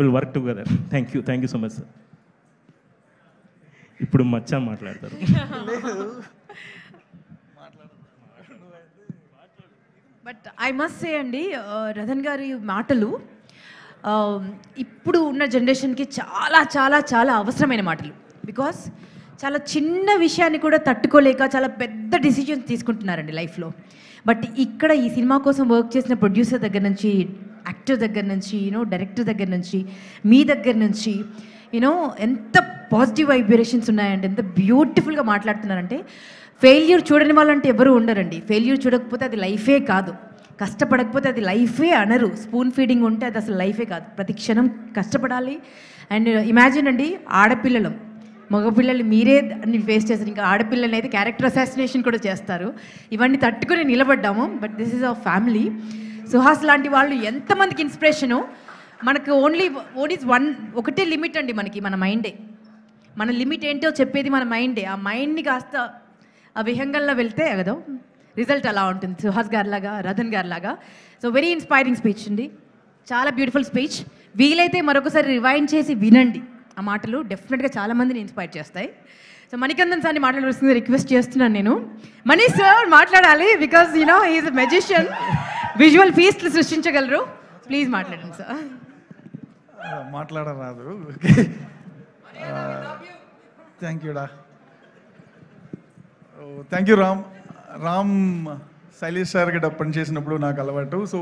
Will work together. Thank you so much sir. ఇప్పుడు మచ్చా మాట్లాడతారు. But I must say అండి, రతన్ గారి మాటలు ఇప్పుడు ఉన్న జనరేషన్కి చాలా చాలా చాలా అవసరమైన మాటలు. బికాస్ చాలా చిన్న విషయాన్ని కూడా తట్టుకోలేక చాలా పెద్ద డిసిజన్స్ తీసుకుంటున్నారండి లైఫ్లో. బట్ ఇక్కడ ఈ సినిమా కోసం వర్క్ చేసిన ప్రొడ్యూసర్ దగ్గర నుంచి, యాక్టర్ దగ్గర నుంచి, డైరెక్టర్ దగ్గర నుంచి, మీ దగ్గర నుంచి ఎంత పాజిటివ్ వైబ్రేషన్స్ ఉన్నాయంటే, ఎంత బ్యూటిఫుల్గా మాట్లాడుతున్నారంటే, ఫెయిల్యూర్ చూడని వాళ్ళంటే ఎవరు ఉండరండి. ఫెయిల్యూర్ చూడకపోతే అది లైఫే కాదు, కష్టపడకపోతే అది లైఫే అనరు. స్పూన్ ఫీడింగ్ ఉంటే అది అసలు లైఫే కాదు. ప్రతి క్షణం కష్టపడాలి. అండ్ ఇమాజిన్ అండి, ఆడపిల్లలు మగపిల్లలు మీరే అన్ని ఫేస్ చేస్తారు, ఇంకా ఆడపిల్లలు అయితే క్యారెక్టర్ అసాసినేషన్ కూడా చేస్తారు. ఇవన్నీ తట్టుకుని నిలబడ్డాము. But this is our family. Suhas లాంటి వాళ్ళు ఎంతమందికి ఇన్స్పిరేషను. మనకు ఓన్లీ ఒకటే లిమిట్ అండి మనకి, మన మైండే. మన లిమిట్ ఏంటో చెప్పేది మన మైండే. ఆ మైండ్ని కాస్త ఆ విహంగంలో వెళ్తే కదా రిజల్ట్ అలా ఉంటుంది. సుహాస్ గారిలాగా, రతన్ గారిలాగా. సో వెరీ ఇన్స్పైరింగ్ స్పీచ్ అండి, చాలా బ్యూటిఫుల్ స్పీచ్. వీలైతే మరొకసారి రివైండ్ చేసి వినండి. ఆ మాటలు డెఫినెట్గా చాలామందిని ఇన్స్పైర్ చేస్తాయి. సో మణికందన్ సార్ని మాట్లాడాల్సింది రిక్వెస్ట్ చేస్తున్నాను నేను. మనీ సార్ మాట్లాడాలి, because he's a magician. Visual ఫీస్ట్లు సృష్టించగలరు. ప్లీజ్ మాట్లాడండి సార్. మాట్లాడరాదు. థ్యాంక్ యూడా. Thank you Ram Shailesh sir గట్ట పనిచేసినప్పుడు నాకు అలవాటు. సో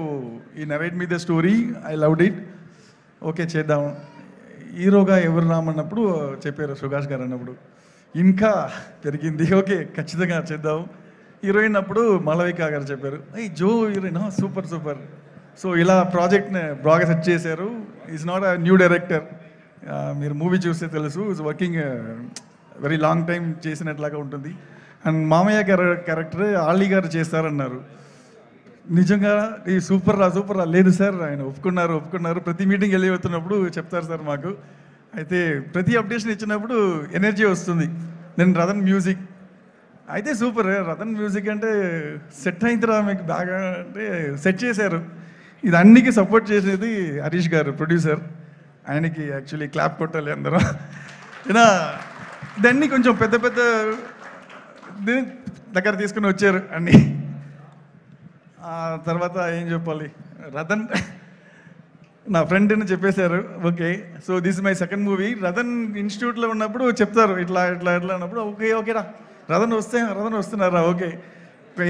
ఈ narrate me the story, I loved it. Okay చేద్దాం. హీరోగా ఎవరు రామన్నప్పుడు చెప్పారు సుహాస్ గారు అన్నప్పుడు, ఇంకా పెరిగింది. ఓకే ఖచ్చితంగా చేద్దాం. హీరోయిన్ అప్పుడు మాలవిక గారు చెప్పారు, జో హీరోయిన్ సూపర్. సో ఇలా ప్రాజెక్ట్ని బాగా సెట్ చేశారు. Is not a new director. మీరు మూవీ చూస్తే తెలుసు, is working very long time చేసినట్లాగా ఉంటుంది. అండ్ మామయ్య గారు క్యారెక్టర్ ఆలీ గారు చేస్తారన్నారు. నిజంగా ఈ సూపర్ రా లేదు సార్, ఆయన ఒప్పుకున్నారు. ప్రతి మీటింగ్ వెళ్ళి వెళ్తున్నప్పుడు చెప్తారు సార్ మాకు. అయితే ప్రతి అప్డేషన్ ఇచ్చినప్పుడు ఎనర్జీ వస్తుంది. నేను రతన్ మ్యూజిక్ అయితే సూపర్. రతన్ మ్యూజిక్ అంటే సెట్ అయిందిరా మీకు బాగా, అంటే సెట్ చేశారు. ఇది అన్నికి సపోర్ట్ చేసేది హరీష్ గారు, ప్రొడ్యూసర్. ఆయనకి యాక్చువల్లీ క్లాప్ కొట్టాలి అందరూ. దాన్ని కొంచెం పెద్ద దగ్గర తీసుకుని వచ్చారు అన్నీ. ఆ తర్వాత ఏం చెప్పాలి, రతన్ నా ఫ్రెండ్ అని చెప్పేశారు. Okay, so this my second movie. Ratan ఇన్స్టిట్యూట్లో ఉన్నప్పుడు చెప్తారు ఇట్లా అన్నప్పుడు ఓకేరా రతన్ వస్తున్నారా. ఓకే,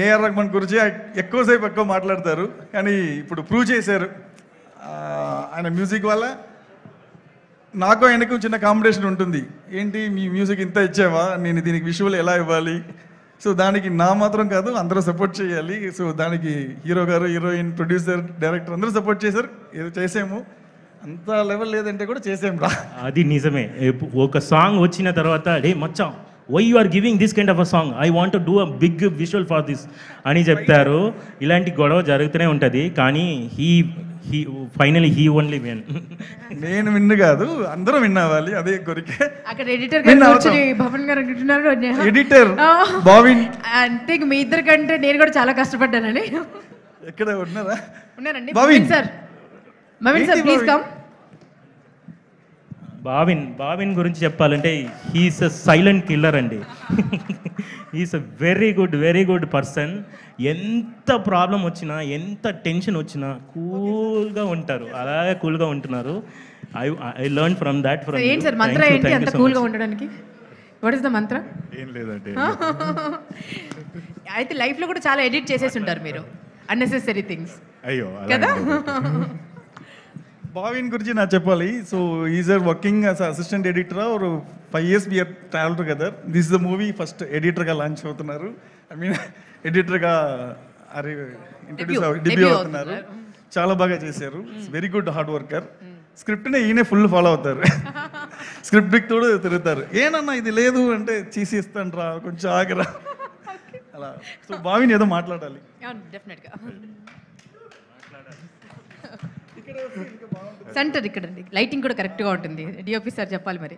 ఏఆర్ రెహమాన్ గురించి ఎక్కువ మాట్లాడతారు, కానీ ఇప్పుడు ప్రూవ్ చేశారు. ఆయన మ్యూజిక్ వల్ల నాకు ఆయనకు చిన్న కాంపిటీషన్ ఉంటుంది. ఏంటి మీ మ్యూజిక్ ఇంత ఇచ్చావా, నేను దీనికి విజువల్ ఎలా ఇవ్వాలి. సో దానికి నా మాత్రం కాదు, అందరూ సపోర్ట్ చేయాలి. సో దానికి హీరో గారు, హీరోయిన్, ప్రొడ్యూసర్, డైరెక్టర్ అందరూ సపోర్ట్ చేశారు. ఏదో చేసాము, అంత లెవెల్ లేదంటే కూడా చేసాము రా. అది నిజమే. ఒక సాంగ్ వచ్చిన తర్వాత డే మచ్చా why you are giving this kind of a song, I want to do a big visual for this అని చెప్తారు. ఇలాంటి గొడవ జరుగుతూనే ఉంటుంది, కానీ ఫైనలీ హీ ఓన్లీ విన్. నేను విన్ కాదు, అందరూ విన్ అవ్వాలి, అదే కోరిక. అక్కడ ఎడిటర్ గారు భవన్ గారు అంటున్నారు, ఎడిటర్ బావిన్ అంటే మీ ఇద్దరి కంటే నేను కూడా చాలా కష్టపడ్డానండి. ఎక్కడ ఉన్నారండి Bavin sir please come. Bavin గురించి చెప్పాలంటే హీఈస్ అ సైలెంట్ కిల్లర్ అండి. He's a very good person. ఎంత ప్రాబ్లం వచ్చినా, ఎంత టెన్షన్ వచ్చినా కూల్గా ఉంటారు, అలాగే కూల్గా ఉంటున్నారు. I learn from that. ఏంటి సార్ మంత్ర ఏంటి అంత కూల్గా ఉండడానికి? వాట్ ఇస్ ద మంత్ర? ఏం లేదండి. అయితే లైఫ్లో కూడా చాలా ఎడిట్ చేసేసి ఉంటారు మీరు, అన్నెసెసరీ థింగ్స్. అయ్యో కదా. బావిన్ గురించి నాకు చెప్పాలి. So is are working as assistant editor are 5 years we have traveled together. This is the movie first ఎడిటర్గా లాంచ్ అవుతున్నారు. ఐ మీన్ ఎడిటర్గా డెబ్యూ అవుతున్నారు. చాలా బాగా చేశారు. Very good hard worker. స్క్రిప్ట్ని ఈయనే ఫుల్ ఫాలో అవుతారు. స్క్రిప్ట్ తోడు తిరుగుతారు. ఏనన్నా ఇది లేదు అంటే చేసి ఇస్తాను రా, కొంచెం ఆగరా అలా. సో బావిన్ ఏదో మాట్లాడాలి. డెఫినెట్గా సెంటర్ ఇక్కడ లైటింగ్ కూడా కరెక్ట్గా ఉంటుంది. డిఓపి సార్ చెప్పాలి మరి.